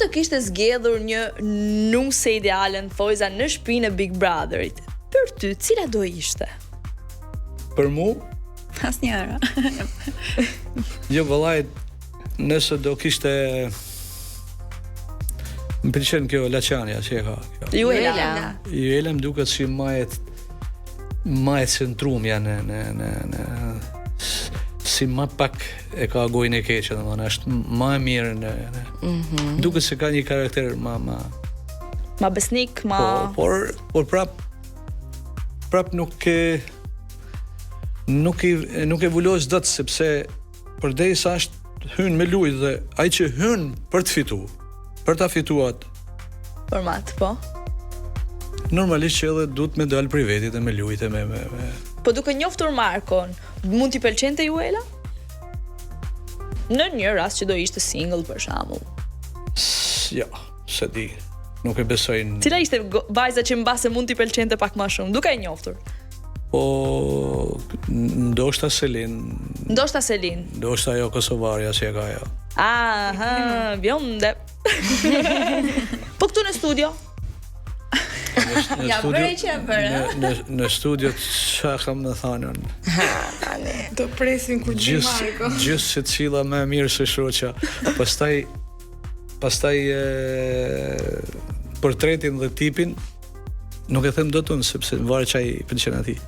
Nëse kishte zgjedhur një nuse ideale në thojza në shtëpinë e Big Brotherit, për ty cila do ishte? Për mu, Asnjëra. jo vëllai, nëse do kishte më pëlqen kjo Laçania që e ka kjo. Juela. Juela më duket si majet centrum janë në si më pak e ka gojën e keqe, domethënë është më e mirë në duket se ka një karakter Ma besnik, ma... por prap nuk evuloz dot, sepse përderisa është hyn me lujë dhe ai që hyn për të fituar, për ta fituar Format, po. normalisht që edhe duhet me dalë për vetit dhe me lujtë me Po duke njoftur Markon, mund t'i pëlqente Juela? Në një rast që do ishte single për shembull. ja, se di. Nuk e besoj në... Cila ishte vajza që mbase mund t'i pëlqente pak më shumë, duke e njoftur? Po ndoshta Selin, Ndoshta Selin. ndoshta ajo kosovarja që e ka ajo. Aha, bjonde. Po këtu në studio? Në Ja, studio- bëre që e bëre. Në studio ç'a kam të thënë unë. Do presim kur di Marko. Gjithë secilla më e mirë se shoqja. Pastaj portretin dhe tipin nuk e them dot unë, sepse varet çai pëlqen atij.